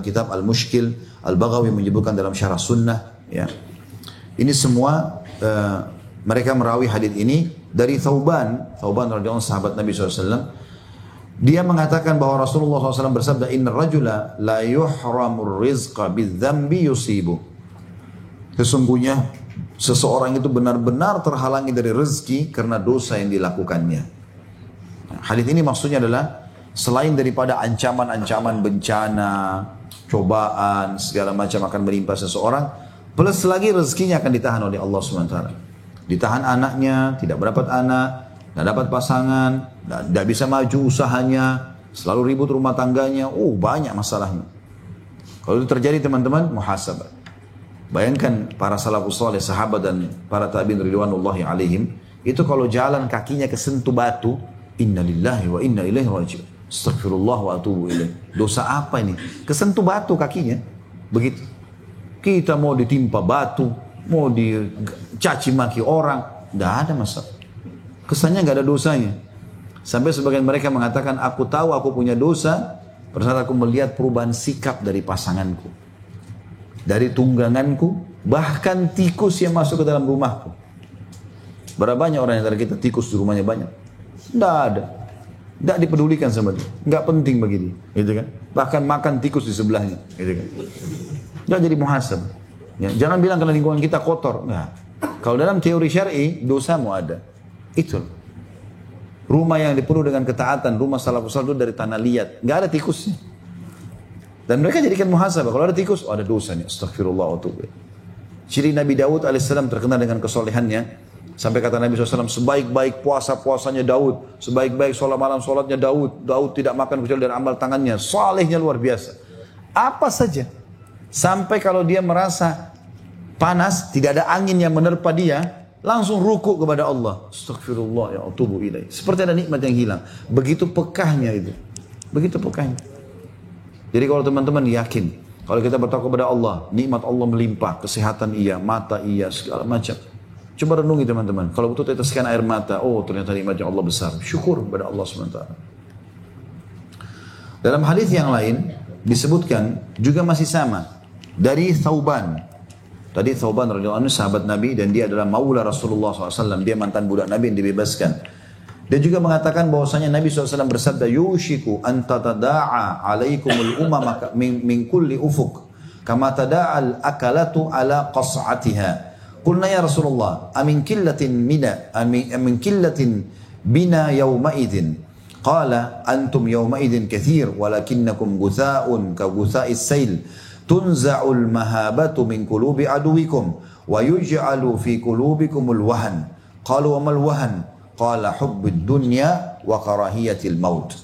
dalam kitab Al-Mushkil, Al-Baghawi menyebutkan dalam Syarah Sunnah. Ya. Ini semua mereka merawi hadis ini dari Thauban radhiyallahu anhu, sahabat Nabi SAW. Dia mengatakan bahwa Rasulullah SAW bersabda, Inna rajula la yuhramur rizqa bidzambi yusibu. Sesungguhnya seseorang itu benar-benar terhalangi dari rezeki karena dosa yang dilakukannya. Hadis ini maksudnya adalah selain daripada ancaman-ancaman bencana, cobaan, segala macam akan menimpa seseorang, plus lagi rezekinya akan ditahan oleh Allah SWT. Ditahan anaknya, tidak mendapat anak, tidak dapat pasangan, tidak bisa maju usahanya, selalu ribut rumah tangganya, banyak masalahnya. Kalau itu terjadi teman-teman, muhasabah. Bayangkan para salafus saleh, sahabat dan para tabi'in ridwanullahi alaihim, itu kalau jalan kakinya kesentuh batu, innalillahi wa inna ilaihi raji'un. Astaghfirullah wa atubu ilaih. Dosa apa ini? Kesentuh batu kakinya. Begitu. Kita mau ditimpa batu, mau dicaci maki orang, tidak ada masalah. Kesannya nggak ada dosanya. Sampai sebagian mereka mengatakan, aku tahu aku punya dosa pada saat aku melihat perubahan sikap dari pasanganku, dari tungganganku, bahkan tikus yang masuk ke dalam rumahku. Berapa banyak orang yang dari kita tikus di rumahnya banyak? Tidak ada. Tidak dipedulikan sama dia. Nggak penting bagi dia. Gitu kan? Bahkan makan tikus di sebelahnya. Gitu kan? Nggak jadi muhasab. Ya, jangan bilang karena lingkungan kita kotor. Nah, kalau dalam teori syar'i, dosamu ada. Itu. Rumah yang dipenuhi dengan ketaatan, rumah salafus saleh dari tanah liat. Nggak ada tikusnya. Dan mereka jadikan muhasabah. Kalau ada tikus, ada dosanya. Astaghfirullah wa atubu ilaih. Ciri Nabi Daud alaihissalam terkenal dengan kesolehannya. Sampai kata Nabi SAW, sebaik-baik puasanya Daud, sebaik-baik sholat malam sholatnya Daud. Daud tidak makan kecuali dari amal tangannya. Salehnya luar biasa. Apa saja. Sampai kalau dia merasa panas, tidak ada angin yang menerpa dia, langsung ruku kepada Allah. Astaghfirullah ya atubu ilaih. Seperti ada nikmat yang hilang. Begitu pekahnya itu. Begitu pekahnya. Jadi kalau teman-teman yakin, kalau kita bertakwa kepada Allah, nikmat Allah melimpah, kesehatan iya, mata iya, segala macam. Coba renungi teman-teman, kalau betul teteskan air mata, ternyata nikmatnya Allah besar. Syukur kepada Allah SWT. Dalam hadis yang lain disebutkan juga masih sama dari Thauban. Tadi Thauban radhiyallahu anhu sahabat Nabi dan dia adalah maula Rasulullah SAW. Dia mantan budak Nabi yang dibebaskan. Dia juga mengatakan bahwasanya Nabi SAW bersabda, Yushiku an tatada'a alaikumul umama min kulli ufuk kama tada'al akalatu ala qas'atiha. Qulna ya Rasulullah, amin killatin bina yawma idin. Qala antum yawma idin kathir walakinnakum gutha'un ka gutha'is sail. Tunza'ul mahabatu min kulubi aduwikum wa yuj'alu fi kulubikumul wahan. Qalu wa mal wahan? Qala hubbud dunya wa karahiyatil maut.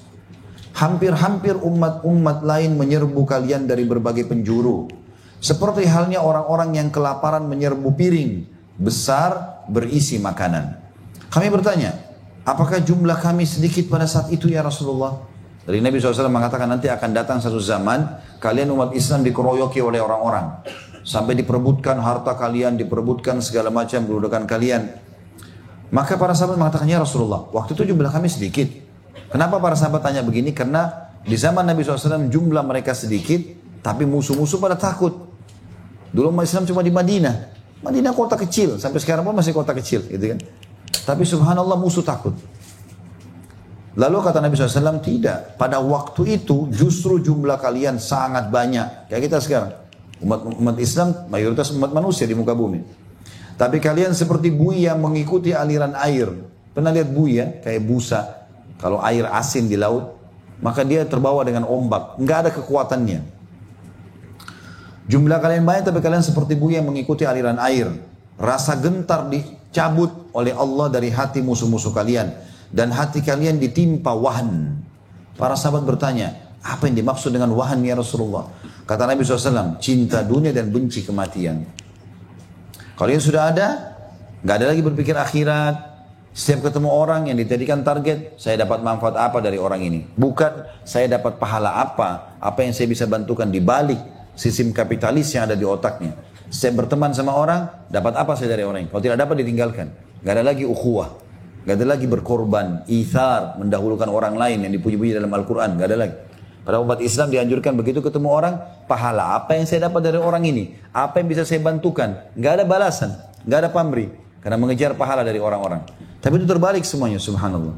Hampir-hampir umat-umat lain menyerbu kalian dari berbagai penjuru. Seperti halnya orang-orang yang kelaparan menyerbu piring besar berisi makanan. Kami bertanya, apakah jumlah kami sedikit pada saat itu ya Rasulullah? Dari Nabi SAW mengatakan nanti akan datang satu zaman, kalian umat Islam dikeroyoki oleh orang-orang. Sampai diperebutkan harta kalian, diperebutkan segala macam kedudukan kalian. Maka para sahabat mengatakan, ya Rasulullah, waktu itu jumlah kami sedikit. Kenapa para sahabat tanya begini? Karena di zaman Nabi SAW jumlah mereka sedikit, tapi musuh-musuh pada takut. Dulu umat Islam cuma di Madinah. Madinah kota kecil, sampai sekarang pun masih kota kecil, gitu kan. Tapi subhanallah musuh takut. Lalu kata Nabi SAW, tidak. Pada waktu itu justru jumlah kalian sangat banyak. Kayak kita sekarang. Umat Islam mayoritas umat manusia di muka bumi. Tapi kalian seperti buih yang mengikuti aliran air. Pernah lihat buih ya? Kayak busa. Kalau air asin di laut, maka dia terbawa dengan ombak. Nggak ada kekuatannya. Jumlah kalian banyak tapi kalian seperti buih yang mengikuti aliran air. Rasa gentar dicabut oleh Allah dari hati musuh-musuh kalian. Dan hati kalian ditimpa wahan. Para sahabat bertanya, apa yang dimaksud dengan wahan ya Rasulullah? Kata Nabi SAW, cinta dunia dan benci kematian. Kalian sudah ada, nggak ada lagi berpikir akhirat. Setiap ketemu orang yang dijadikan target, saya dapat manfaat apa dari orang ini? Bukan, saya dapat pahala apa yang saya bisa bantukan di balik sistem kapitalis yang ada di otaknya. Setiap berteman sama orang, dapat apa saya dari orang ini? Kalau tidak dapat ditinggalkan. Nggak ada lagi ukhuwah. Nggak ada lagi berkorban, ithar, mendahulukan orang lain yang dipuji-puji dalam Al-Quran. Nggak ada lagi. Pada umat Islam dianjurkan begitu ketemu orang, pahala apa yang saya dapat dari orang ini? Apa yang bisa saya bantukan? Nggak ada balasan, nggak ada pamrih. Karena mengejar pahala dari orang-orang. Tapi itu terbalik semuanya, subhanallah.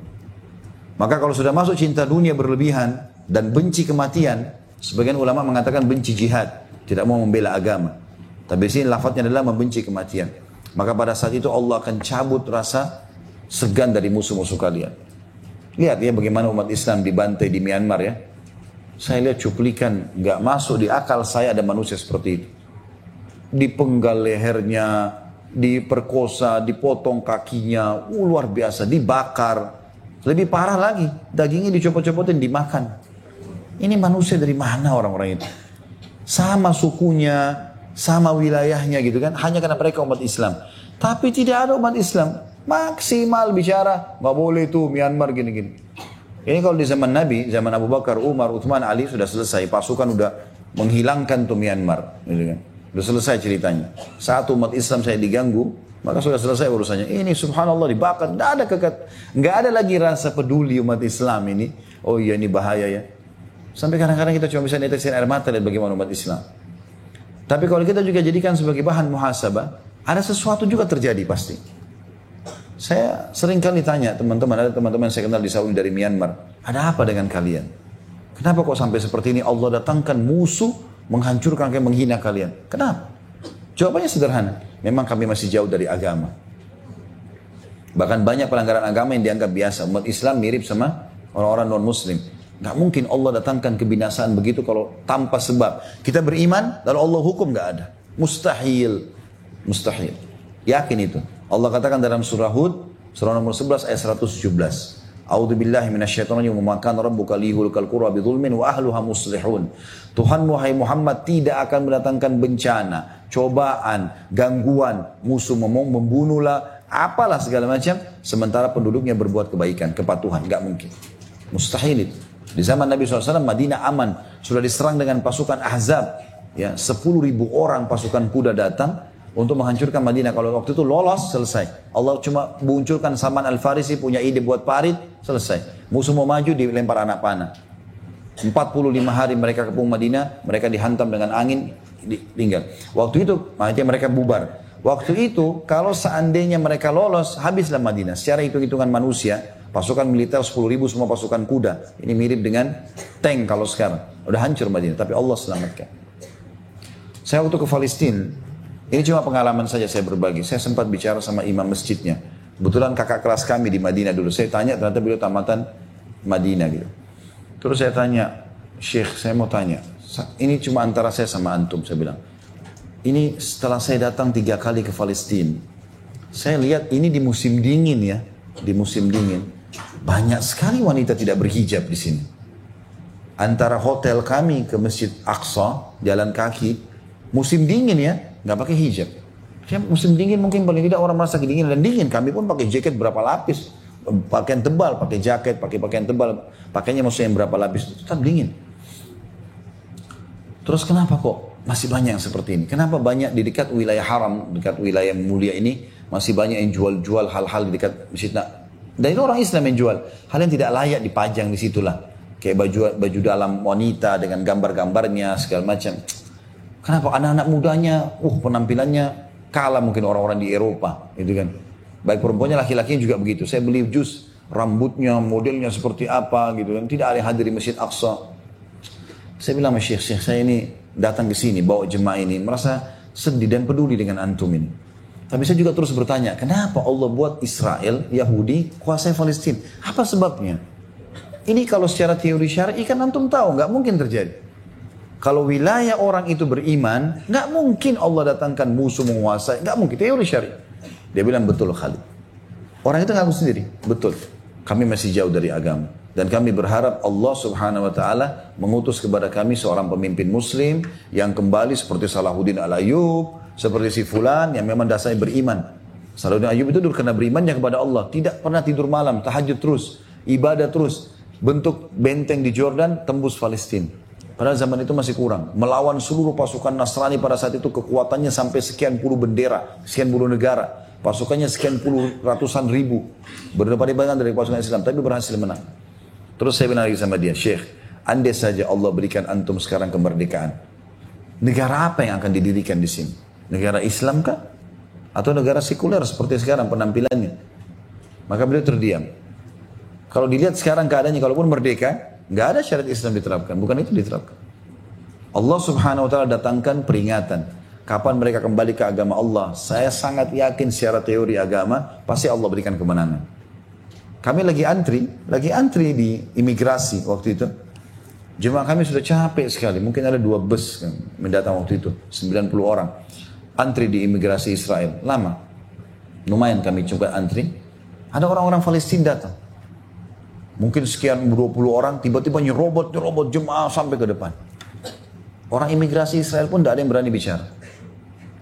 Maka kalau sudah masuk cinta dunia berlebihan dan benci kematian, sebagian ulama mengatakan benci jihad, tidak mau membela agama. Tapi sini lafadznya adalah membenci kematian. Maka pada saat itu Allah akan cabut rasa segan dari musuh-musuh kalian. Lihat ya bagaimana umat Islam dibantai di Myanmar ya. Saya lihat cuplikan, nggak masuk di akal saya ada manusia seperti itu. Dipenggal lehernya, diperkosa, dipotong kakinya, luar biasa, dibakar. Lebih parah lagi, dagingnya dicopot-copotin, dimakan. Ini manusia dari mana orang-orang itu? Sama sukunya, sama wilayahnya gitu kan, hanya karena mereka umat Islam. Tapi tidak ada umat Islam, maksimal bicara, nggak boleh tuh Myanmar gini-gini. Ini kalau di zaman Nabi, zaman Abu Bakar, Umar, Uthman, Ali sudah selesai. Pasukan udah menghilangkan tuh Myanmar. Gitu kan. Sudah selesai ceritanya. Saat umat Islam saya diganggu, maka sudah selesai urusannya. Ini subhanallah dibakar. Nggak ada lagi rasa peduli umat Islam ini. Oh iya ini bahaya ya. Sampai kadang-kadang kita cuma bisa netesin air mata lihat bagaimana umat Islam. Tapi kalau kita juga jadikan sebagai bahan muhasabah, ada sesuatu juga terjadi pasti. Saya sering kali tanya teman-teman, ada teman-teman saya kenal di Saudi dari Myanmar. Ada apa dengan kalian? Kenapa kok sampai seperti ini Allah datangkan musuh menghancurkan kalian, menghina kalian? Kenapa? Jawabannya sederhana. Memang kami masih jauh dari agama. Bahkan banyak pelanggaran agama yang dianggap biasa. Umat Islam mirip sama orang-orang non-muslim. Gak mungkin Allah datangkan kebinasaan begitu kalau tanpa sebab. Kita beriman, lalu Allah hukum gak ada. Mustahil. Mustahil. Yakin itu. Allah katakan dalam surah Hud, surah nomor 11 ayat 117. A'udzu billahi minasyaitonir rajim. Wa kana rabbuka liyuhlikal qura bidzulmin wa ahluha muslihun. Tuhanmu hai Muhammad tidak akan mendatangkan bencana, cobaan, gangguan, musuh membunuhlah, apalah segala macam sementara penduduknya berbuat kebaikan, kepatuhan, enggak mungkin. Mustahil itu. Di zaman Nabi SAW Madinah aman, sudah diserang dengan pasukan Ahzab, ya 10.000 orang pasukan kuda datang untuk menghancurkan Madinah. Kalau waktu itu lolos, selesai. Allah cuma munculkan Salman Al-Farisi punya ide buat parit, selesai. Musuh mau maju, dilempar anak panah. 45 hari mereka kepung Madinah, mereka dihantam dengan angin, tinggal. Waktu itu, makanya mereka bubar. Waktu itu, kalau seandainya mereka lolos, habislah Madinah. Secara hitung-hitungan manusia, pasukan militer 10.000 semua pasukan kuda. Ini mirip dengan tank kalau sekarang. Udah hancur Madinah, tapi Allah selamatkan. Saya waktu ke Palestina, ini cuma pengalaman saja saya berbagi. Saya sempat bicara sama imam masjidnya. Kebetulan kakak kelas kami di Madinah dulu. Saya tanya, ternyata beliau tamatan Madinah gitu. Terus saya tanya, Syekh saya mau tanya. Ini cuma antara saya sama antum, saya bilang. Ini setelah saya datang 3 kali ke Palestina. Saya lihat ini di musim dingin ya. Di musim dingin. Banyak sekali wanita tidak berhijab di sini. Antara hotel kami ke Masjid Aqsa, jalan kaki. Musim dingin ya. Nggak pakai hijab. Ya, musim dingin mungkin paling tidak orang merasa kedinginan dan dingin. Kami pun pakai jaket berapa lapis, pakaian tebal, pakai jaket, pakai pakaian tebal, pakainya maksudnya yang berapa lapis, tetap dingin. Terus kenapa kok masih banyak yang seperti ini? Kenapa banyak di dekat wilayah haram, dekat wilayah mulia ini masih banyak yang jual-jual hal-hal di dekat masjid? Dan itu orang Islam yang jual hal yang tidak layak dipajang di situlah, kayak baju dalam wanita dengan gambar-gambarnya segala macam. Kenapa anak-anak mudanya, penampilannya kalah mungkin orang-orang di Eropa, gitu kan? Baik perempuannya, laki-lakinya juga begitu. Saya beli jus, rambutnya, modelnya seperti apa, gitu kan? Tidak ada yang hadir di Masjid Aqsa. Saya bilang sama Syekh saya ini datang ke sini, bawa jemaah ini, merasa sedih dan peduli dengan antum ini. Tapi saya juga terus bertanya, kenapa Allah buat Israel, Yahudi, kuasai Palestina? Apa sebabnya? Ini kalau secara teori syar'i kan antum tahu, nggak mungkin terjadi. Kalau wilayah orang itu beriman, nggak mungkin Allah datangkan musuh menguasai, nggak mungkin, teori syar'i. Dia bilang betul Khalid. Orang itu ngaku sendiri, betul. Kami masih jauh dari agama. Dan kami berharap Allah subhanahu wa ta'ala mengutus kepada kami seorang pemimpin muslim yang kembali seperti Salahuddin Al-Ayyub, seperti si Fulan yang memang dasarnya beriman. Salahuddin Al-Ayyub itu karena berimannya kepada Allah, tidak pernah tidur malam, tahajud terus, ibadah terus. Bentuk benteng di Jordan, tembus Palestina. Pada zaman itu masih kurang. Melawan seluruh pasukan Nasrani pada saat itu kekuatannya sampai sekian puluh bendera, sekian puluh negara. Pasukannya sekian puluh ratusan ribu. Berdepan-depan dari pasukan Islam, tapi berhasil menang. Terus saya bilang lagi sama dia, Syekh, andai saja Allah berikan antum sekarang kemerdekaan, negara apa yang akan didirikan di sini? Negara Islam kah? Atau negara sekuler seperti sekarang penampilannya? Maka beliau terdiam. Kalau dilihat sekarang keadaannya, kalaupun merdeka, nggak ada syariat Islam diterapkan, bukan itu diterapkan. Allah Subhanahu Wa Taala datangkan peringatan. Kapan mereka kembali ke agama Allah? Saya sangat yakin secara teori agama pasti Allah berikan kemenangan. Kami lagi antri di imigrasi waktu itu. Jemaah kami sudah capek sekali. Mungkin ada 2 bus kan, mendatang waktu itu. 90 orang. Antri di imigrasi Israel. Lama. Lumayan kami coba antri. Ada orang-orang Palestina datang. Mungkin sekian 20 orang. Tiba-tiba nyerobot jemaah sampai ke depan. Orang imigrasi Israel pun tidak ada yang berani bicara.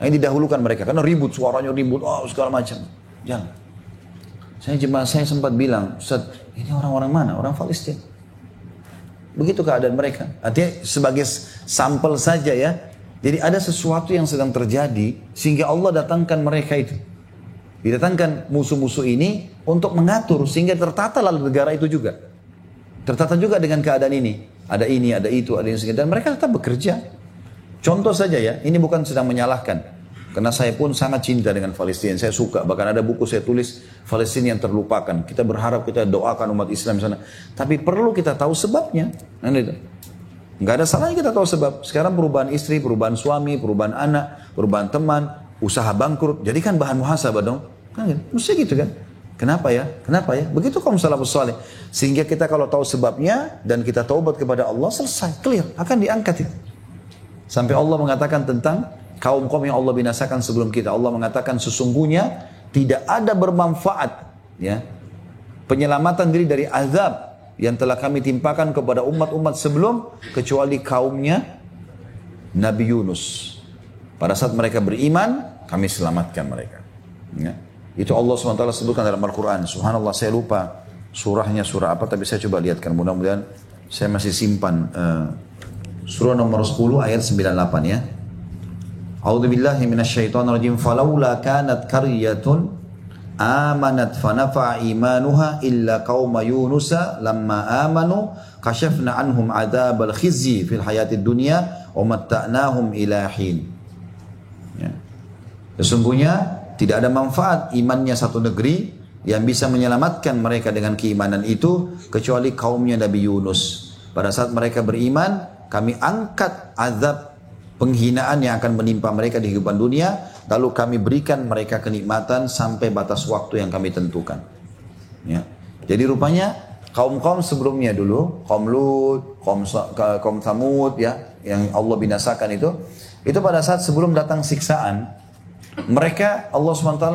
Yang didahulukan mereka. Karena ribut. Suaranya ribut. Segala macam. Jangan. Jemaah saya sempat bilang, Ustaz, ini orang-orang mana? Orang Palestina. Begitu keadaan mereka. Artinya sebagai sampel saja ya. Jadi ada sesuatu yang sedang terjadi sehingga Allah datangkan mereka itu. Didatangkan musuh-musuh ini untuk mengatur sehingga tertata lalu negara itu juga. Tertata juga dengan keadaan ini. Ada ini, ada itu, ada ini. Dan mereka tetap bekerja. Contoh saja ya, ini bukan sedang menyalahkan. Karena saya pun sangat cinta dengan Palestina. Saya suka, bahkan ada buku saya tulis Palestina yang terlupakan. Kita berharap, kita doakan umat Islam di sana. Tapi perlu kita tahu sebabnya. Nggak ada salahnya kita tahu sebab. Sekarang perubahan istri, perubahan suami, perubahan anak, perubahan teman, usaha bangkrut. Jadi kan bahan muhasabah dong. Mesti gitu kan. Kenapa ya? Kenapa ya? Begitu kaum salafus saleh. Sehingga kita kalau tahu sebabnya dan kita taubat kepada Allah, selesai, clear, akan diangkat itu. Sampai Allah mengatakan tentang kaum-kaum yang Allah binasakan sebelum kita. Allah mengatakan sesungguhnya tidak ada bermanfaat ya, penyelamatan diri dari azab yang telah kami timpakan kepada umat-umat sebelum kecuali kaumnya Nabi Yunus. Pada saat mereka beriman, kami selamatkan mereka. Ya. Itu Allah SWT sebutkan dalam Al-Quran. Subhanallah, saya lupa surahnya surah apa, tapi saya coba lihatkan. Mudah-mudahan saya masih simpan. Surah nomor 10 ayat 98 ya. A'udzu billahi minasyaitonir rajim. Falaula kanat qaryatun amanat fanafa'a imanuha illa qauma yunusa lamma amanu kashafna anhum adzabal khizyi fil hayatid dunya wa matta'nahum ila hin. Ya. Sesungguhnya tidak ada manfaat imannya satu negeri yang bisa menyelamatkan mereka dengan keimanan itu kecuali kaumnya Nabi Yunus. Pada saat mereka beriman, kami angkat azab penghinaan yang akan menimpa mereka di kehidupan dunia, lalu kami berikan mereka kenikmatan sampai batas waktu yang kami tentukan. Ya. Jadi rupanya kaum-kaum sebelumnya dulu, kaum Lut, kaum Tsamud ya, yang Allah binasakan itu pada saat sebelum datang siksaan, mereka Allah SWT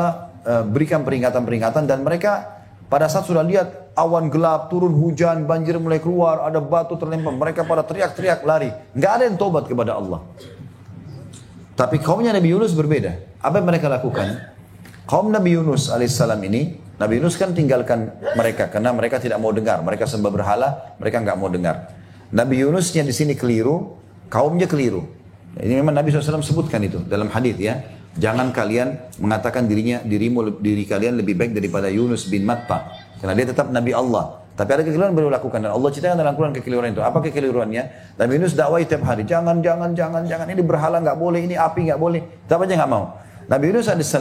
berikan peringatan-peringatan dan mereka pada saat sudah lihat awan gelap, turun hujan, banjir mulai keluar, ada batu terlempar, mereka pada teriak-teriak lari. Nggak ada yang tobat kepada Allah. Tapi kaumnya Nabi Yunus berbeda. Apa yang mereka lakukan? Kaum Nabi Yunus alaihissalam ini, Nabi Yunus kan tinggalkan mereka karena mereka tidak mau dengar. Mereka sembah berhala, mereka nggak mau dengar. Nabi Yunusnya di sini keliru, kaumnya keliru. Ini memang Nabi SAW sebutkan itu dalam hadis ya. Jangan kalian mengatakan diri kalian lebih baik daripada Yunus bin Matta. Karena dia tetap Nabi Allah. Tapi ada kekeliruan beliau lakukan. Dan Allah ceritakan dalam Quran kekeliruan itu. Apa kekeliruannya? Nabi Yunus dakwai tiap hari. Jangan. Ini berhala nggak boleh. Ini api nggak boleh. Tetap aja nggak mau. Nabi Yunus AS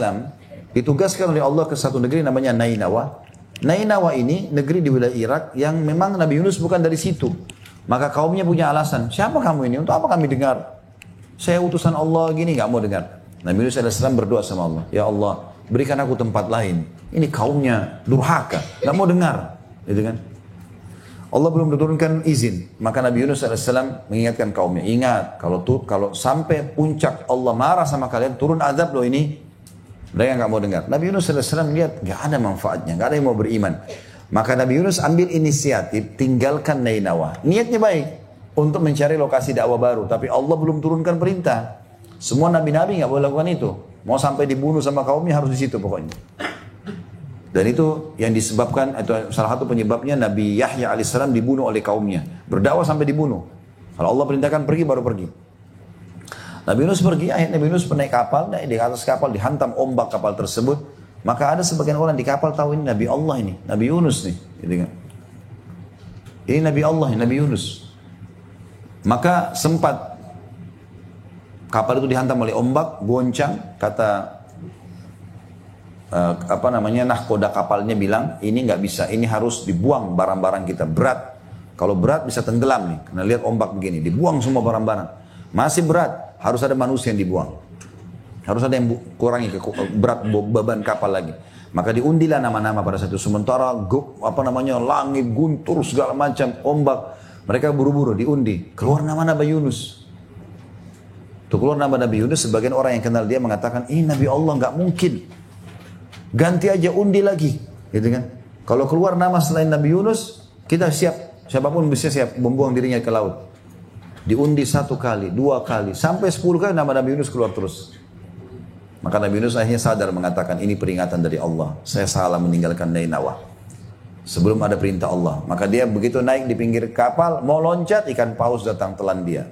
ditugaskan oleh Allah ke satu negeri namanya Nainawa. Nainawa ini negeri di wilayah Irak yang memang Nabi Yunus bukan dari situ. Maka kaumnya punya alasan. Siapa kamu ini? Untuk apa kami dengar? Saya utusan Allah gini nggak mau dengar. Nabi Yunus AS berdoa sama Allah. Ya Allah, berikan aku tempat lain. Ini kaumnya durhaka, nggak mau dengar, gitu kan? Allah belum menurunkan izin. Maka Nabi Yunus AS mengingatkan kaumnya. Ingat, kalau sampai puncak Allah marah sama kalian, turun azab loh ini. Mereka nggak mau dengar. Nabi Yunus AS melihat nggak ada manfaatnya, nggak ada yang mau beriman. Maka Nabi Yunus ambil inisiatif tinggalkan Nainawa. Niatnya baik untuk mencari lokasi dakwah baru, tapi Allah belum turunkan perintah. Semua nabi-nabi nggak boleh lakukan itu. Mau sampai dibunuh sama kaumnya harus di situ pokoknya. Dan itu yang disebabkan, atau salah satu penyebabnya Nabi Yahya alaihissalam dibunuh oleh kaumnya. Berdakwah sampai dibunuh. Kalau Allah perintahkan pergi baru pergi. Nabi Yunus pergi, akhirnya Nabi Yunus naik kapal, di atas kapal dihantam ombak kapal tersebut. Maka ada sebagian orang di kapal tahu ini Nabi Allah ini, Nabi Yunus nih. Gitu kan. Ini Nabi Allah, Nabi Yunus. Maka sempat kapal itu dihantam oleh ombak, goncang, kata nahkoda kapalnya bilang, ini nggak bisa, ini harus dibuang barang-barang kita, berat. Kalau berat bisa tenggelam nih, karena lihat ombak begini, dibuang semua barang-barang. Masih berat, harus ada manusia yang dibuang. Harus ada yang kurangi berat beban kapal lagi. Maka diundilah nama-nama pada saat itu. Sementara langit guntur segala macam, ombak. Mereka buru-buru diundi. Keluar nama Nabi Yunus. Tuh keluar nama Nabi Yunus, sebagian orang yang kenal dia mengatakan, ini Nabi Allah, nggak mungkin. Ganti aja, undi lagi, gitu kan? Kalau keluar nama selain Nabi Yunus, kita siap, siapapun bisa siap membuang dirinya ke laut. Diundi 1 kali, 2 kali, sampai 10 kali nama Nabi Yunus keluar terus. Maka Nabi Yunus akhirnya sadar mengatakan, ini peringatan dari Allah. Saya salah meninggalkan Nainawa sebelum ada perintah Allah. Maka dia begitu naik di pinggir kapal, mau loncat, ikan paus datang telan dia.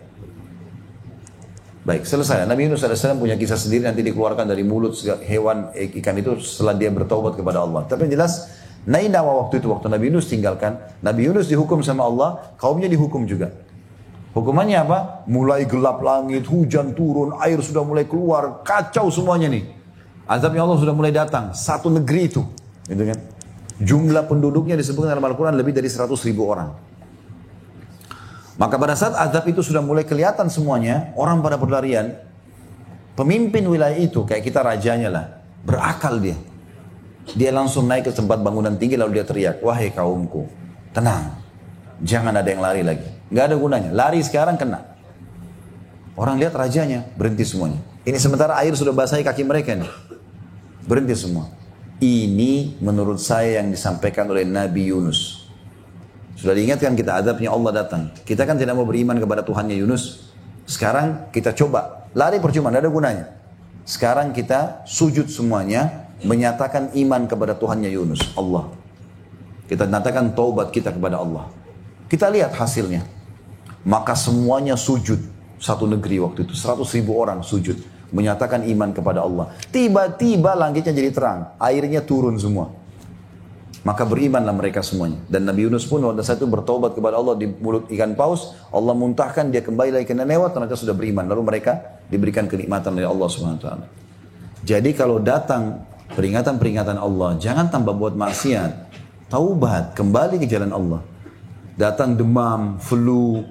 Baik, selesai. Nabi Yunus AS punya kisah sendiri, nanti dikeluarkan dari mulut hewan ikan itu setelah dia bertaubat kepada Allah. Tapi yang jelas, Nainawa waktu Nabi Yunus tinggalkan, Nabi Yunus dihukum sama Allah, kaumnya dihukum juga. Hukumannya apa? Mulai gelap langit, hujan turun, air sudah mulai keluar, kacau semuanya nih. Azabnya Allah sudah mulai datang, satu negeri itu. Gitu kan? Jumlah penduduknya disebutkan dalam Al-Quran lebih dari 100.000 orang. Maka pada saat azab itu sudah mulai kelihatan semuanya, orang pada berlarian, pemimpin wilayah itu, kayak kita rajanya lah, berakal dia. Dia langsung naik ke tempat bangunan tinggi lalu dia teriak, wahai kaumku, tenang, jangan ada yang lari lagi. Gak ada gunanya, lari sekarang kena. Orang lihat rajanya, berhenti semuanya. Ini sementara air sudah basahi kaki mereka nih. Berhenti semua. Ini menurut saya yang disampaikan oleh Nabi Yunus. Sudah diingatkan kita, azabnya Allah datang. Kita kan tidak mau beriman kepada Tuhannya Yunus. Sekarang kita coba. Lari percuma, tidak ada gunanya. Sekarang kita sujud semuanya. Menyatakan iman kepada Tuhannya Yunus, Allah. Kita nyatakan taubat kita kepada Allah. Kita lihat hasilnya. Maka semuanya sujud. Satu negeri waktu itu, 100.000 orang sujud. Menyatakan iman kepada Allah. Tiba-tiba langitnya jadi terang. Airnya turun semua. Maka berimanlah mereka semuanya. Dan Nabi Yunus pun pada saat itu bertaubat kepada Allah di mulut ikan paus. Allah muntahkan, dia kembali lagi ke Nainawa, ternyata sudah beriman. Lalu mereka diberikan kenikmatan dari Allah SWT. Jadi kalau datang peringatan-peringatan Allah, jangan tambah buat maksiat. Taubat, kembali ke jalan Allah. Datang demam, flu,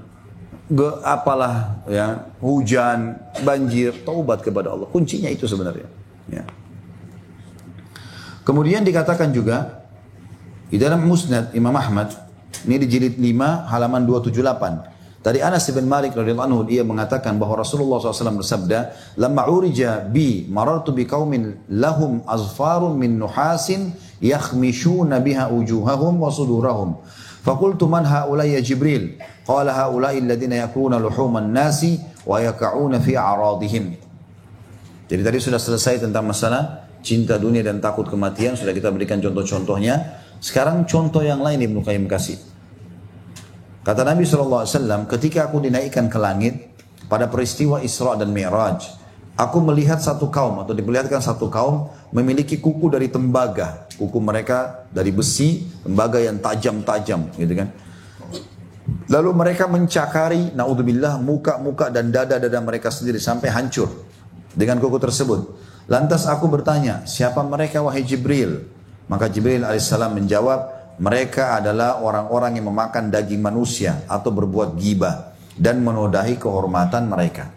hujan, banjir, taubat kepada Allah. Kuncinya itu sebenarnya. Ya. Kemudian dikatakan juga, di dalam Musnad Imam Ahmad, ini di jilid 5 halaman 278. Dari Anas bin Malik radhiyallahu anhu, dia mengatakan bahwa Rasulullah SAW bersabda, "Lamma urija bi marartu bi qaumin lahum azfarun min nuhasin yakhmishuna biha wujuhahum wa sudurahum. Faqultu man haula'i ya Jibril? Qala haula'i alladhina yakuluna luhuman nasi wa yaka'una fi a'radihim." Jadi tadi sudah selesai tentang masalah cinta dunia dan takut kematian, sudah kita berikan contoh-contohnya. Sekarang contoh yang lain Ibnu Qayyim kasih. Kata Nabi SAW, ketika aku dinaikkan ke langit, pada peristiwa Isra dan Mi'raj, aku melihat satu kaum, atau diperlihatkan satu kaum, memiliki kuku dari tembaga. Kuku mereka dari besi, tembaga yang tajam-tajam, gitu kan. Lalu mereka mencakari, naudzubillah, muka-muka dan dada-dada mereka sendiri, sampai hancur dengan kuku tersebut. Lantas aku bertanya, siapa mereka wahai Jibril? Maka Jibril alaihissalam menjawab, mereka adalah orang-orang yang memakan daging manusia atau berbuat ghibah dan menodai kehormatan mereka.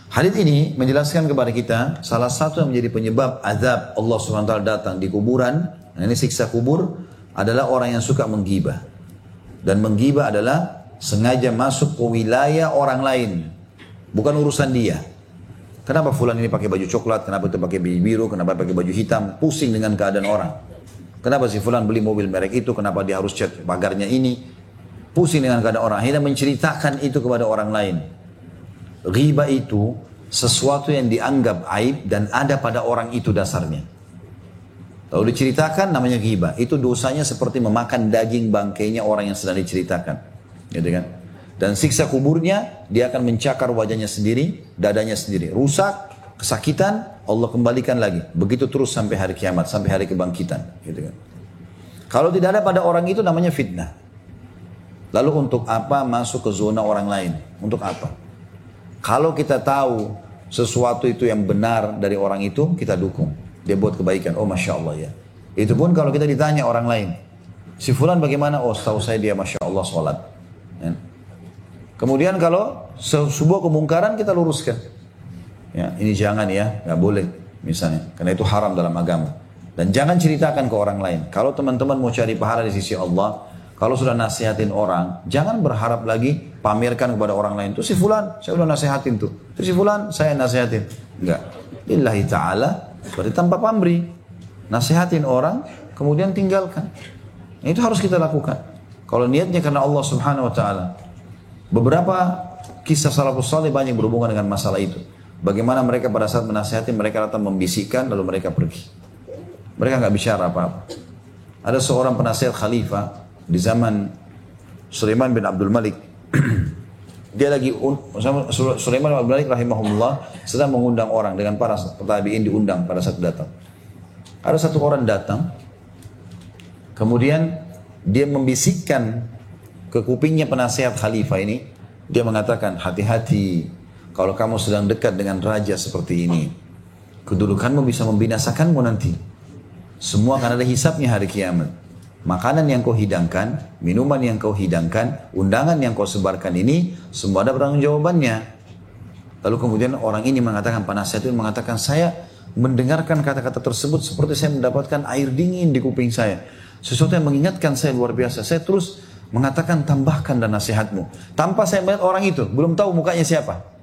Hadits ini menjelaskan kepada kita salah satu yang menjadi penyebab azab Allah SWT datang di kuburan, ini siksa kubur, adalah orang yang suka menggibah. Dan menggibah adalah sengaja masuk ke wilayah orang lain, bukan urusan dia. Kenapa fulan ini pakai baju coklat, kenapa itu pakai baju biru, kenapa pakai baju hitam, pusing dengan keadaan orang. Kenapa si fulan beli mobil merek itu, kenapa dia harus cat pagarnya ini, pusing dengan keadaan orang. Akhirnya menceritakan itu kepada orang lain. Ghibah itu sesuatu yang dianggap aib dan ada pada orang itu dasarnya. Lalu diceritakan namanya ghibah. Itu dosanya seperti memakan daging bangkainya orang yang sedang diceritakan. Gitu kan? Dan siksa kuburnya, dia akan mencakar wajahnya sendiri, dadanya sendiri. Rusak, kesakitan, Allah kembalikan lagi. Begitu terus sampai hari kiamat, sampai hari kebangkitan. Gitu kan. Kalau tidak ada pada orang itu namanya fitnah. Lalu untuk apa masuk ke zona orang lain? Untuk apa? Kalau kita tahu sesuatu itu yang benar dari orang itu, kita dukung. Dia buat kebaikan, oh Masya Allah ya. Itu pun kalau kita ditanya orang lain. Si fulan bagaimana? Oh setahu saya dia Masya Allah sholat. Ya. Kemudian kalau sebuah kemungkaran kita luruskan. Ya, ini jangan ya, nggak boleh misalnya. Karena itu haram dalam agama. Dan jangan ceritakan ke orang lain. Kalau teman-teman mau cari pahala di sisi Allah, kalau sudah nasihatin orang, jangan berharap lagi pamerkan kepada orang lain. Tuh si fulan, saya udah nasihatin tuh. Tuh si fulan, saya nasihatin. Enggak. Lillahi ta'ala, berarti tanpa pamrih. Nasihatin orang, kemudian tinggalkan. Nah, itu harus kita lakukan. Kalau niatnya karena Allah subhanahu wa ta'ala. Beberapa kisah salafus salih banyak berhubungan dengan masalah itu. Bagaimana mereka pada saat menasihatin, mereka datang membisikkan, lalu mereka pergi. Mereka nggak bicara apa-apa. Ada seorang penasihat khalifah, di zaman Sulaiman bin Abdul Malik. Dia lagi Sulaiman bin Abdul Malik rahimahullah sedang mengundang orang dengan para tabi'in, diundang pada saat datang. Ada satu orang datang, kemudian dia membisikkan ke kupingnya penasihat khalifah ini. Dia mengatakan, hati-hati kalau kamu sedang dekat dengan raja seperti ini, kedudukanmu bisa membinasakanmu nanti. Semua akan ada hisabnya hari kiamat. Makanan yang kau hidangkan, minuman yang kau hidangkan, undangan yang kau sebarkan ini, semua ada pertanggung jawabannya. Lalu kemudian orang ini mengatakan, penasihat itu mengatakan, saya mendengarkan kata-kata tersebut seperti saya mendapatkan air dingin di kuping saya. Sesuatu yang mengingatkan saya luar biasa. Saya terus mengatakan, tambahkan dan nasihatmu. Tanpa saya melihat orang itu, belum tahu mukanya siapa.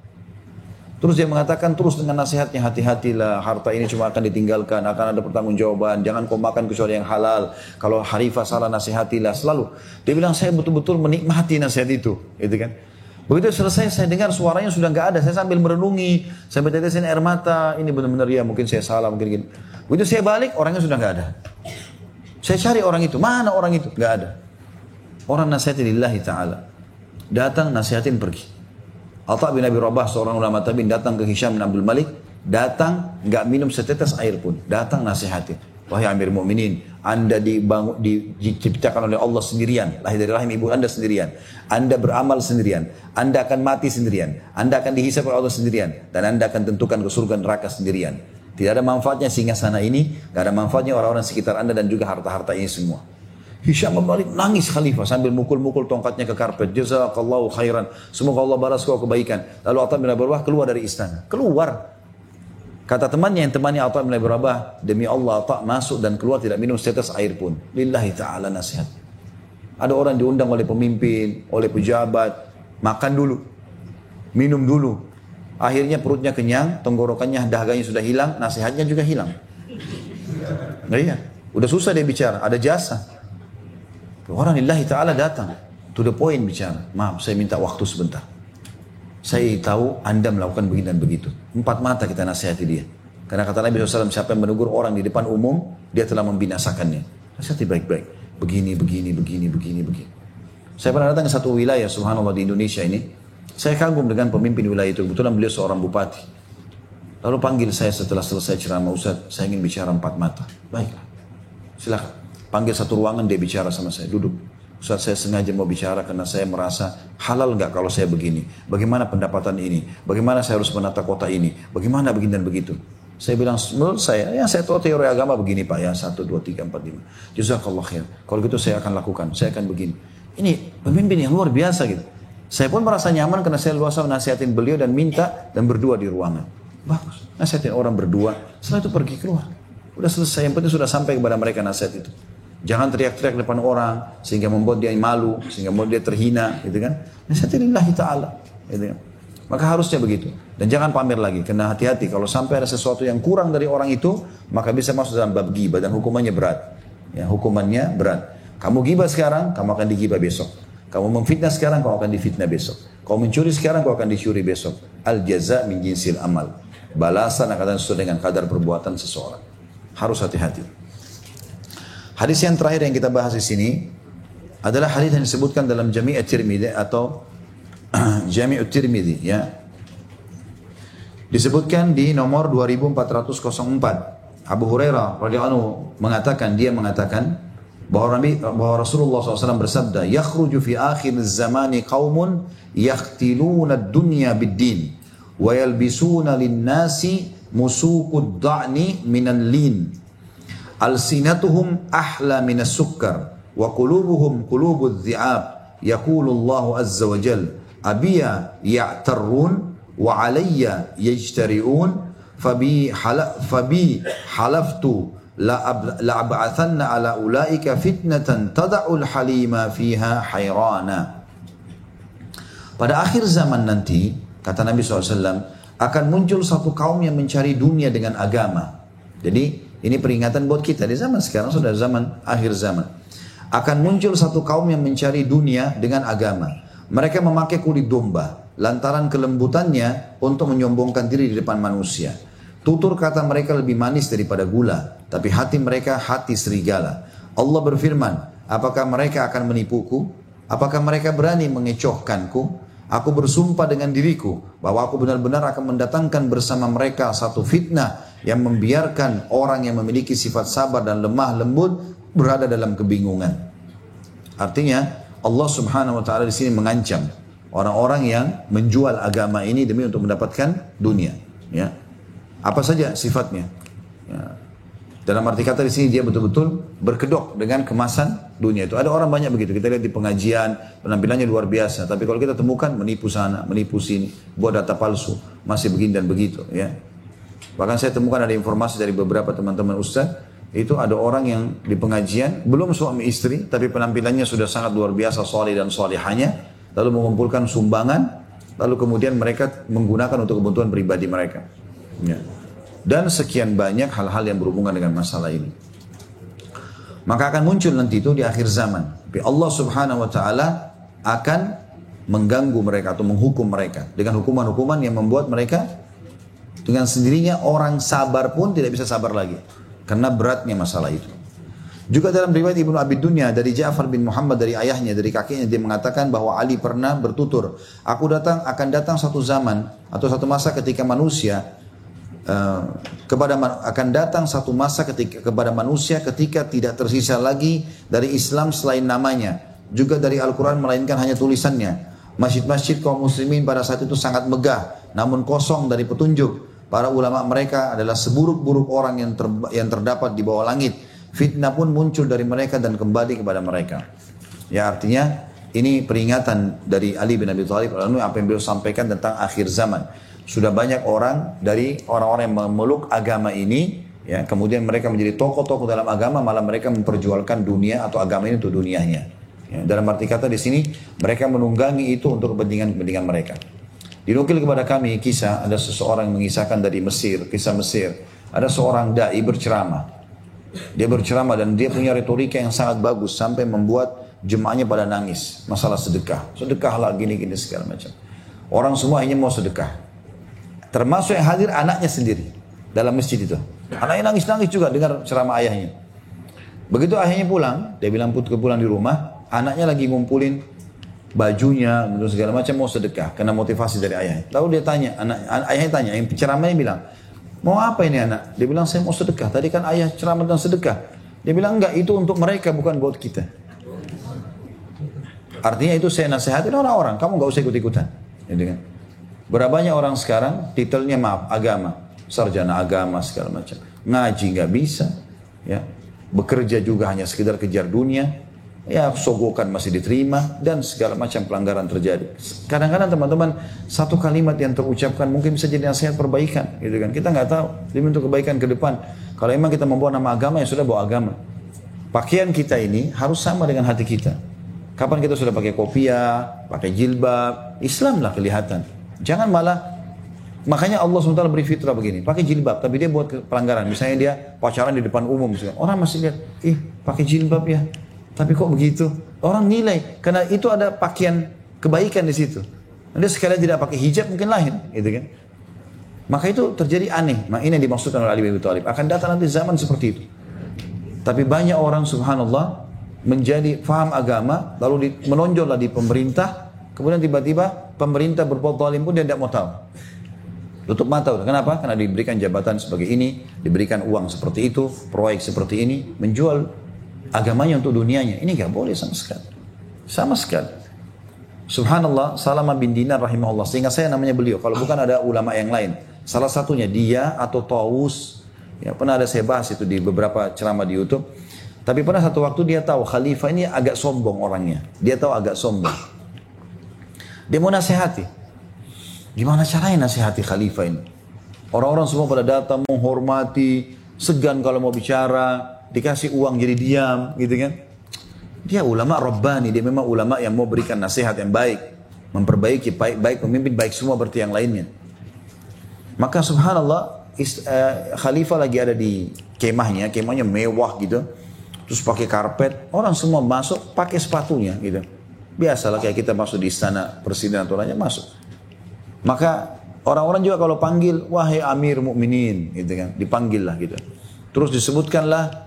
Terus dia mengatakan terus dengan nasihatnya, hati-hatilah, harta ini cuma akan ditinggalkan, akan ada pertanggungjawaban, jangan kau makan kecuali yang halal. Kalau khalifah salah, nasihatilah selalu. Dia bilang, saya betul-betul menikmati nasihat itu, gitu kan. Begitu selesai saya dengar suaranya sudah nggak ada, saya sambil merenungi, sambil tetesin air mata, ini benar-benar ya mungkin saya salah, mungkin gini. Begitu saya balik, orangnya sudah nggak ada. Saya cari orang itu, mana orang itu? Nggak ada. Orang nasihatin lillahi ta'ala. Datang nasihatin pergi. Atha bin Abi Rabah, seorang ulama tabi'in, datang ke Hisham bin Abdul Malik, datang nggak minum setetes air pun, datang nasihatin. Wahai Amir Mu'minin, Anda diciptakan oleh Allah sendirian, lahir dari rahim ibu Anda sendirian, Anda beramal sendirian, Anda akan mati sendirian, Anda akan dihisab oleh Allah sendirian, dan Anda akan tentukan ke surga neraka sendirian. Tidak ada manfaatnya singgasana ini, nggak ada manfaatnya orang-orang sekitar Anda dan juga harta-harta ini semua. Hisham bin Malik nangis khalifah sambil mukul-mukul tongkatnya ke karpet. Jazakallahu khairan. Semoga Allah balas kau kebaikan. Lalu Atha bin Abi Rabah keluar dari istana. Keluar. Kata temannya yang temani Atha bin Abi Rabah, demi Allah Atha masuk dan keluar tidak minum setetes air pun. Lillahi ta'ala nasihat. Ada orang diundang oleh pemimpin, oleh pejabat. Makan dulu. Minum dulu. Akhirnya perutnya kenyang, tenggorokannya, dahaganya sudah hilang, nasihatnya juga hilang. Nah iya. Udah susah dia bicara, ada jasa. Orang lillahi ta'ala datang. To the point bicara. Maaf, saya minta waktu sebentar. Saya tahu Anda melakukan begini dan begitu. 4 mata kita nasihati dia. Karena kata Nabi SAW, siapa yang menegur orang di depan umum, dia telah membinasakannya. Nasihati baik-baik. Begini. Saya pernah datang ke satu wilayah, subhanallah, di Indonesia ini. Saya kagum dengan pemimpin wilayah itu. Kebetulan beliau seorang bupati. Lalu panggil saya setelah selesai ceramah, Ustaz, saya ingin bicara 4 mata. Baiklah. Silakan. Panggil satu ruangan, dia bicara sama saya, duduk. Ustaz, saya sengaja mau bicara karena saya merasa halal nggak kalau saya begini. Bagaimana pendapatan ini? Bagaimana saya harus menata kota ini? Bagaimana begini dan begitu? Saya bilang, menurut saya, ya saya tahu teori agama begini Pak, ya 1, 2, 3, 4, 5. Jazakallah khair. Kalau gitu saya akan lakukan, saya akan begini. Ini pemimpin yang luar biasa gitu. Saya pun merasa nyaman karena saya luasa nasihatin beliau dan minta dan berdua di ruangan. Bagus, nasihatin orang berdua, setelah itu pergi keluar. Udah selesai, yang penting sudah sampai kepada mereka nasihat itu. Jangan teriak-teriak depan orang sehingga membuat dia malu, sehingga membuat dia terhina, gitu kan? Nasihatin lillahi ta'ala, gitu kan? Maka harusnya begitu. Dan jangan pamer lagi, karena hati-hati kalau sampai ada sesuatu yang kurang dari orang itu, maka bisa masuk dalam bab ghibah dan hukumannya berat. Ya, hukumannya berat. Kamu ghibah sekarang, kamu akan digibah besok. Kamu memfitnah sekarang, kamu akan difitnah besok. Kamu mencuri sekarang, kamu akan dicuri besok. Al jaza min jinsil amal. Balasan akan sesuai dengan kadar perbuatan seseorang. Harus hati-hati. Hadis yang terakhir yang kita bahas di sini adalah hadis yang disebutkan dalam Jami' at-Tirmidzi atau Jami' at-Tirmidzi, ya. Disebutkan di nomor 2404. Abu Hurairah radhiyallahu anhu mengatakan, bahwa Rasulullah SAW bersabda, yakhruju fi akhir zamani qaumun yakhtiluna ad-dunya bid-din wa yalbisuna lin-nasi musuqud da'ni minal lin alsinatuhum ahla minas sukkar wa qulubuhum qulubudz dhi'ab yaqulu Allah azza wa jal abiya ya'tarun wa alayya yajtari'un fabi halaftu la'ab'athanna ala ulaika fitnatan tada'ul halima fiha hayrana. Pada akhir zaman nanti, kata Nabi SAW, akan muncul satu kaum yang mencari dunia dengan agama. Jadi ini peringatan buat kita di zaman sekarang, sudah zaman akhir zaman. Akan muncul satu kaum yang mencari dunia dengan agama. Mereka memakai kulit domba lantaran kelembutannya untuk menyombongkan diri di depan manusia. Tutur kata mereka lebih manis daripada gula, tapi hati mereka hati serigala. Allah berfirman, apakah mereka akan menipuku? Apakah mereka berani mengecohkanku? Aku bersumpah dengan diriku bahwa aku benar-benar akan mendatangkan bersama mereka satu fitnah yang membiarkan orang yang memiliki sifat sabar dan lemah lembut berada dalam kebingungan. Artinya Allah Subhanahu wa taala di sini mengancam orang-orang yang menjual agama ini demi untuk mendapatkan dunia, ya. Apa saja sifatnya? Ya. Dalam arti kata di sini dia betul-betul berkedok dengan kemasan dunia itu. Ada orang banyak begitu. Kita lihat di pengajian, penampilannya luar biasa. Tapi kalau kita temukan menipu sana, menipu sini, buat data palsu, masih begini dan begitu. Ya. Bahkan saya temukan ada informasi dari beberapa teman-teman ustaz, itu ada orang yang di pengajian belum suami istri, tapi penampilannya sudah sangat luar biasa, soleh dan solehanya, lalu mengumpulkan sumbangan, lalu kemudian mereka menggunakan untuk kebutuhan pribadi mereka. Ya. Dan sekian banyak hal-hal yang berhubungan dengan masalah ini. Maka akan muncul nanti itu di akhir zaman. Tapi Allah Subhanahu wa taala akan mengganggu mereka atau menghukum mereka dengan hukuman-hukuman yang membuat mereka dengan sendirinya orang sabar pun tidak bisa sabar lagi karena beratnya masalah itu. Juga dalam riwayat Ibnu Abi Dunya dari Ja'far bin Muhammad dari ayahnya, dari kakeknya, dia mengatakan bahwa Ali pernah bertutur, akan datang satu zaman atau satu masa ketika manusia akan datang satu masa kepada manusia ketika tidak tersisa lagi dari Islam selain namanya, juga dari Al-Quran melainkan hanya tulisannya. Masjid-masjid kaum muslimin pada saat itu sangat megah, namun kosong dari petunjuk. Para ulama mereka adalah seburuk-buruk orang yang terdapat di bawah langit. Fitnah pun muncul dari mereka dan kembali kepada mereka. Ya, artinya ini peringatan dari Ali bin Abi Thalib apa yang beliau sampaikan tentang akhir zaman. Sudah banyak orang dari orang-orang yang memeluk agama ini, ya, kemudian mereka menjadi tokoh-tokoh dalam agama, malah mereka memperjualkan dunia atau agama ini untuk dunianya. Ya, dalam arti kata di sini mereka menunggangi itu untuk kepentingan mereka. Dinukil kepada kami kisah, ada seseorang yang mengisahkan dari Mesir, kisah Mesir. Ada seorang dai berceramah. Dia berceramah dan dia punya retorika yang sangat bagus sampai membuat jemaahnya pada nangis. Masalah sedekah. Sedekahlah gini-gini segala macam. Orang semua hanya mau sedekah. Termasuk yang hadir anaknya sendiri dalam masjid itu. Anaknya nangis-nangis juga dengar ceramah ayahnya. Begitu ayahnya pulang, dia bilang pulang di rumah, anaknya lagi ngumpulin bajunya, segala macam mau sedekah, karena motivasi dari ayahnya. Lalu dia tanya, ayahnya tanya, yang ceramahnya bilang, mau apa ini anak? Dia bilang, saya mau sedekah. Tadi kan ayah ceramah tentang sedekah. Dia bilang, enggak, itu untuk mereka, bukan buat kita. Artinya itu saya nasihatin orang-orang, kamu enggak usah ikut-ikutan. Gitu kan? Berapa banyak orang sekarang titelnya agama, sarjana agama segala macam, ngaji nggak bisa, ya, bekerja juga hanya sekedar kejar dunia, ya, sogokan masih diterima dan segala macam pelanggaran terjadi. Kadang-kadang teman-teman satu kalimat yang terucapkan mungkin bisa jadi nasihat perbaikan, gitu kan? Kita nggak tahu demi untuk kebaikan ke depan. Kalau emang kita membawa nama agama ya sudah bawa agama. Pakaian kita ini harus sama dengan hati kita. Kapan kita sudah pakai kopiah, pakai jilbab, Islam lah kelihatan. Jangan malah, makanya Allah SWT beri fitrah begini, pakai jilbab, tapi dia buat pelanggaran. Misalnya dia pacaran di depan umum, misalnya. Orang masih lihat, pakai jilbab ya, tapi kok begitu? Orang nilai, karena itu ada pakaian kebaikan di situ. Dia sekalian tidak pakai hijab mungkin lain, gitu kan? Maka itu terjadi aneh. Nah, ini yang dimaksudkan oleh Ali bin Abi Thalib. Akan datang nanti zaman seperti itu. Tapi banyak orang subhanallah menjadi faham agama, lalu menonjollah di pemerintah, kemudian tiba-tiba pemerintah berbuat zalim pun dia tidak mau tahu. Tutup mata. Kenapa? Karena diberikan jabatan sebagai ini, diberikan uang seperti itu, proyek seperti ini, menjual agamanya untuk dunianya. Ini nggak boleh sama sekali. Sama sekali. Subhanallah, Salamah bin Dinar rahimahullah. Sehingga saya namanya beliau. Kalau bukan ada ulama yang lain. Salah satunya dia atau Tawus. Ya, pernah ada saya bahas itu di beberapa ceramah di YouTube. Tapi pernah satu waktu dia tahu khalifah ini agak sombong orangnya. Dia tahu agak sombong. Dia mau nasihati. Gimana caranya nasihati khalifah ini? Orang-orang semua pada datang menghormati, segan kalau mau bicara, dikasih uang jadi diam, gitu kan? Dia ulama Rabbani, dia memang ulama yang mau berikan nasihat yang baik, memperbaiki baik pemimpin baik semua berarti yang lainnya. Maka subhanallah, khalifah lagi ada di kemahnya mewah gitu. Terus pakai karpet, orang semua masuk pakai sepatunya gitu. Biasalah kayak kita masuk di istana presiden atau lainnya masuk. Maka orang-orang juga kalau panggil, wahai Amir Mukminin, gitu kan, dipanggil lah gitu. Terus disebutkanlah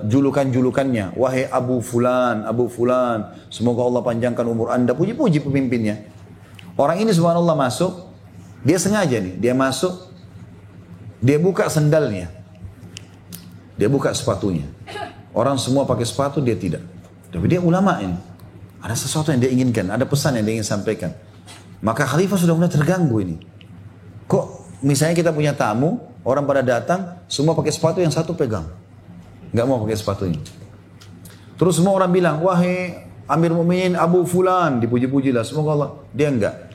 julukan-julukannya, wahai Abu Fulan, semoga Allah panjangkan umur anda, puji-puji pemimpinnya. Orang ini subhanallah masuk, dia sengaja nih, dia masuk, dia buka sendalnya, dia buka sepatunya. Orang semua pakai sepatu, dia tidak. Tapi dia ulama ini. Ada sesuatu yang dia inginkan, ada pesan yang dia ingin sampaikan. Maka khalifah sudah mulai terganggu ini. Kok misalnya kita punya tamu, orang pada datang, semua pakai sepatu, yang satu pegang. Nggak mau pakai sepatunya. Terus semua orang bilang, wahai Amir Mukminin Abu Fulan, dipuji-pujilah, semoga Allah. Dia enggak.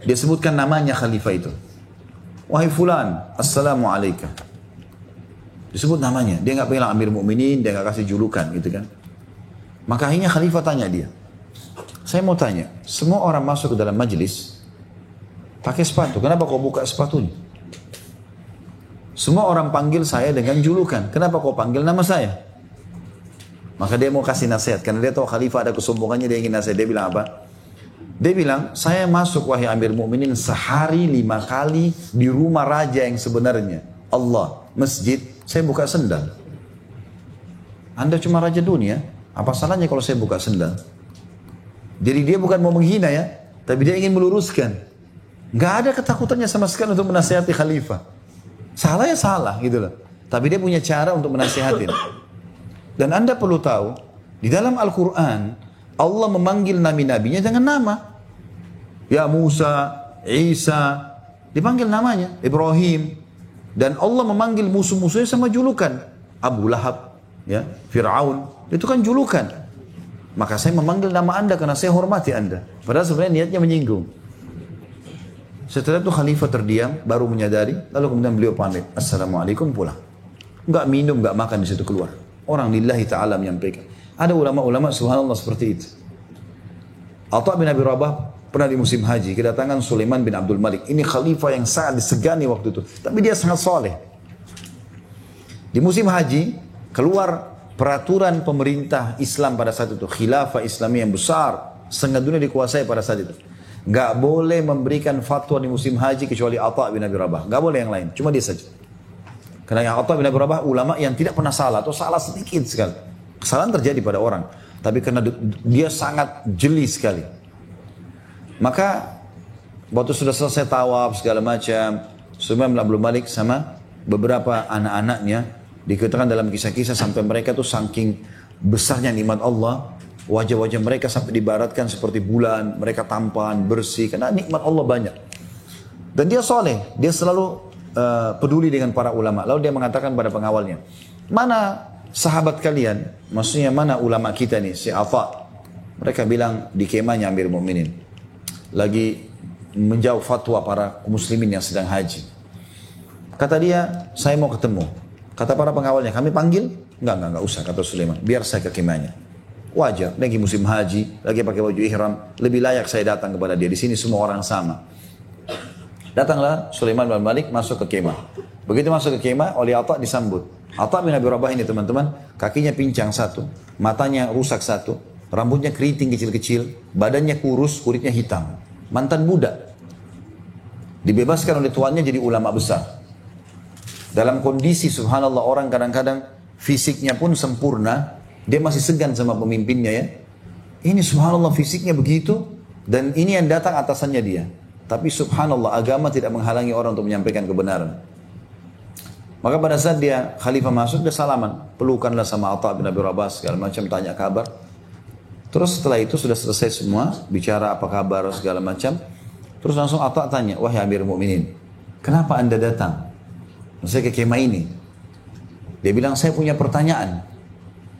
Dia sebutkan namanya khalifah itu. Wahai Fulan, Assalamualaikum. Disebut namanya. Dia nggak bilang Amir Mukminin, dia nggak kasih julukan gitu kan. Maka akhirnya khalifah tanya dia. Saya mau tanya, semua orang masuk ke dalam majlis pakai sepatu. Kenapa kau buka sepatunya? Semua orang panggil saya dengan julukan. Kenapa kau panggil nama saya? Maka dia mau kasih nasihat. Karena dia tahu khalifah ada kesombongannya, dia ingin nasihat. Dia bilang apa? Dia bilang, saya masuk wahai Amir Mukminin sehari 5 kali di rumah raja yang sebenarnya. Allah, masjid, saya buka sendal. Anda cuma raja dunia, apa salahnya kalau saya buka sendal? Jadi dia bukan mau menghina ya, tapi dia ingin meluruskan. Gak ada ketakutannya sama sekali untuk menasihati khalifah. Salah ya salah gitu loh. Tapi dia punya cara untuk menasihatin. Dan Anda perlu tahu, di dalam Al-Quran, Allah memanggil nabi-nabinya dengan nama. Ya Musa, Isa, dipanggil namanya, Ibrahim. Dan Allah memanggil musuh-musuhnya sama julukan. Abu Lahab, ya, Fir'aun, itu kan julukan. Maka saya memanggil nama anda karena saya hormati anda. Padahal sebenarnya niatnya menyinggung. Setelah itu khalifah terdiam, baru menyadari, lalu kemudian beliau pamit. Assalamualaikum pulang. Enggak minum, enggak makan di situ keluar. Orang lillahi ta'ala menyampaikan. Ada ulama-ulama subhanallah seperti itu. Atha bin Abi Rabah pernah di musim haji, kedatangan Sulaiman bin Abdul Malik. Ini khalifah yang sangat disegani waktu itu. Tapi dia sangat soleh. Di musim haji, keluar peraturan pemerintah Islam pada saat itu. Khilafah Islami yang besar. Setengah dunia dikuasai pada saat itu. Gak boleh memberikan fatwa di musim haji kecuali Atha bin Abi Rabah. Gak boleh yang lain. Cuma dia saja. Karena yang Atha bin Abi Rabah ulama yang tidak pernah salah. Atau salah sedikit sekali. Kesalahan terjadi pada orang. Tapi karena dia sangat jeli sekali. Maka waktu sudah selesai tawaf segala macam, Sulaiman bin Abdul Malik sama beberapa anak-anaknya dikatakan dalam kisah-kisah sampai mereka tuh saking besarnya nikmat Allah, wajah-wajah mereka sampai dibaratkan seperti bulan, mereka tampan, bersih karena nikmat Allah banyak. Dan dia soleh, dia selalu peduli dengan para ulama. Lalu dia mengatakan pada pengawalnya, mana sahabat kalian? Maksudnya mana ulama kita nih, si Atha? Mereka bilang di kemahnya Amir Mukminin. Lagi menjawab fatwa para muslimin yang sedang haji. Kata dia, saya mau ketemu. Kata para pengawalnya, kami panggil? Enggak usah, kata Sulaiman. Biar saya ke kemahnya. Wajar, lagi musim haji, lagi pakai baju ihram. Lebih layak saya datang kepada dia. Di sini semua orang sama. Datanglah Sulaiman bin Malik masuk ke kemah. Begitu masuk ke kemah, oleh Atha disambut. Atha bin Abi Rabah ini teman-teman, kakinya pincang satu, matanya rusak satu, rambutnya keriting kecil-kecil, badannya kurus, kulitnya hitam. Mantan budak. Dibebaskan oleh tuannya jadi ulama besar. Dalam kondisi subhanallah orang kadang-kadang fisiknya pun sempurna, dia masih segan sama pemimpinnya ya. Ini subhanallah fisiknya begitu, dan ini yang datang atasannya dia. Tapi subhanallah agama tidak menghalangi orang untuk menyampaikan kebenaran. Maka pada saat dia khalifah masuk, dia salaman. Pelukanlah sama Atha bin Abi Rabah, segala macam, tanya kabar. Terus setelah itu sudah selesai semua, bicara apa kabar, segala macam. Terus langsung Atha tanya, wahai Amirul Mukminin, kenapa anda datang? Saya ke kemah ini. Dia bilang, saya punya pertanyaan.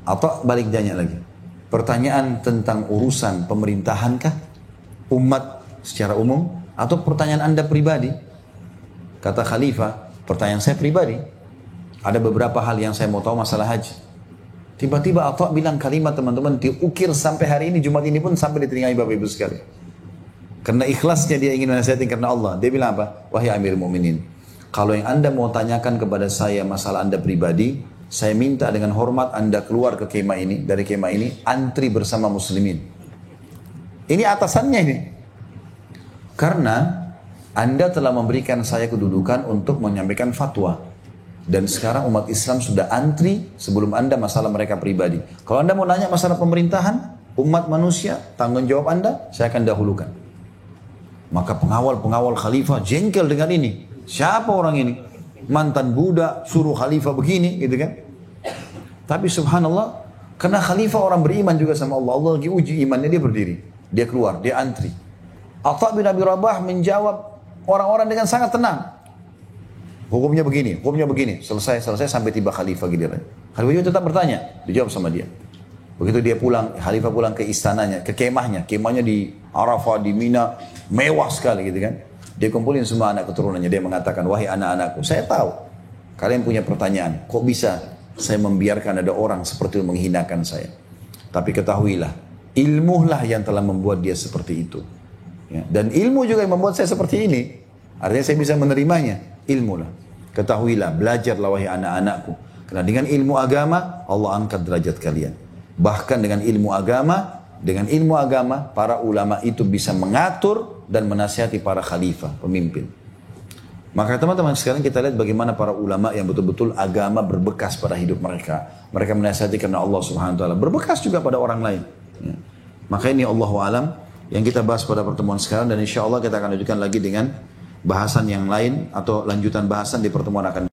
Atha balik tanya lagi. Pertanyaan tentang urusan pemerintahankah? Umat secara umum? Atau pertanyaan anda pribadi? Kata khalifah, pertanyaan saya pribadi. Ada beberapa hal yang saya mau tahu masalah haji. Tiba-tiba Atha bilang kalimat, teman-teman, diukir sampai hari ini, Jumat ini pun sampai di telinga Bapak Ibu sekalian. Karena ikhlasnya dia ingin menasihatin karena Allah. Dia bilang apa? Wahai Amirul Mukminin, kalau yang anda mau tanyakan kepada saya masalah anda pribadi, saya minta dengan hormat anda keluar ke kemah ini, dari kemah ini, antri bersama muslimin. Ini atasannya ini. Karena anda telah memberikan saya kedudukan untuk menyampaikan fatwa. Dan sekarang umat Islam sudah antri sebelum anda masalah mereka pribadi. Kalau anda mau nanya masalah pemerintahan, umat manusia, tanggung jawab anda, saya akan dahulukan. Maka pengawal-pengawal khalifah jengkel dengan ini. Siapa orang ini? Mantan budak, suruh khalifah begini, gitu kan? Tapi subhanallah, karena khalifah orang beriman juga sama Allah. Allah lagi uji imannya, dia berdiri. Dia keluar, dia antri. Atha bin Abi Rabah menjawab orang-orang dengan sangat tenang. Hukumnya begini. Selesai sampai tiba khalifah giliran. Khalifah juga tetap bertanya, dijawab sama dia. Begitu dia pulang, khalifah pulang ke istananya, ke kemahnya. Kemahnya di Arafah, di Mina, mewah sekali gitu kan. Dia kumpulin semua anak keturunannya. Dia mengatakan, wahai anak-anakku, saya tahu kalian punya pertanyaan. Kok bisa saya membiarkan ada orang seperti itu menghinakan saya? Tapi ketahuilah, ilmulah yang telah membuat dia seperti itu. Ya. Dan ilmu juga yang membuat saya seperti ini. Artinya saya bisa menerimanya. Ilmulah. Ketahuilah, belajarlah wahai anak-anakku. Karena dengan ilmu agama, Allah angkat derajat kalian. Bahkan dengan ilmu agama, para ulama itu bisa mengatur dan menasihati para khalifah, pemimpin. Maka teman-teman sekarang kita lihat bagaimana para ulama yang betul-betul agama berbekas pada hidup mereka. Mereka menasihati karena Allah Subhanahu wa taala. Berbekas juga pada orang lain. Ya. Maka ini Allahu alam yang kita bahas pada pertemuan sekarang, dan insya Allah kita akan lanjutkan lagi dengan bahasan yang lain atau lanjutan bahasan di pertemuan akan